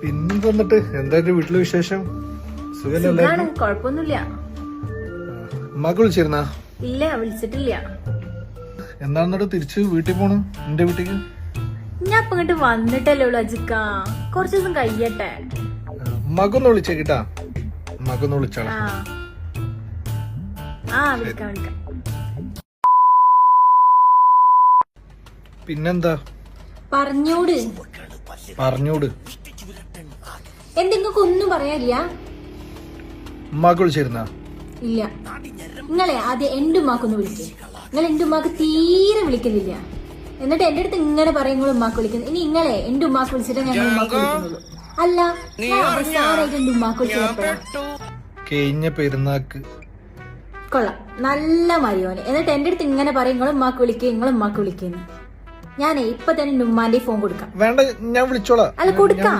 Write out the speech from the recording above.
പിന്നെ വന്നിട്ട് എന്തായാലും വീട്ടിലെ വിശേഷം? സുഖല്ലേ? കൊഴപ്പൊന്നുമില്ല. ഉമ്മാക്ക് വിളിച്ചിരുന്നാ? ഇല്ല, വിളിച്ചിട്ടില്ല. എന്താണെന്നിട്ട് തിരിച്ച് വീട്ടിൽ പോണു? എന്റെ വീട്ടിക്ക് ഞാൻ ഇപ്പൊ ഇങ്ങോട്ട് വന്നിട്ടല്ലേ ഉള്ളു അജിക്ക. കുറച്ചു ദിവസം കഴിയട്ടെ. ഉമ്മാക്കൊന്ന് വിളിച്ചേക്കിട്ടാ. ഉമ്മാക്കൊന്ന് വിളിച്ചാളാ. വിളിക്കാം. പിന്നെന്താ? പറഞ്ഞോട്. എന്തെങ്കിലും ഒന്നും പറയാനില്ല? ഉമ്മാക്ക് വിളിച്ചിരുന്നാ? ഇല്ല. നിങ്ങളെ ആദ്യം എന്റെ ഉമ്മാക്കൊന്ന് വിളിക്കേ. നിങ്ങൾ എന്റെ ഉമ്മാക്ക് തീരെ വിളിക്കുന്നില്ല. എന്നിട്ട് എന്റെ അടുത്ത് ഇങ്ങനെ പറയുമ്പോൾ ഉമ്മാക്ക് വിളിക്കുന്നു. ഇനി നിങ്ങളെ എന്റെ ഉമ്മാക്ക് വിളിച്ചിട്ട് ഞങ്ങൾ ഉമ്മാക്ക് വിളിക്കുന്നുള്ളൂ. അല്ല, അവസാനമായിട്ട് എന്റെ ഉമ്മാക്ക് വിളിച്ചപ്പോഴാ കഴിഞ്ഞ പെരുന്നാക്ക്. കൊള്ളാം, നല്ല മരിയോന്. എന്നിട്ട് എന്റെ അടുത്ത് ഇങ്ങനെ പറയും നിങ്ങളും ഉമ്മാക്ക് വിളിക്കുക, നിങ്ങളും ഉമ്മാക്ക് വിളിക്കുന്നു. ഞാനേ ഇപ്പൊ തന്നെ ഉമ്മാന്റെ ഫോൺ കൊടുക്കാം. വേണ്ട, ഞാൻ വിളിച്ചോളാം. അല്ല, കൊടുക്കാം.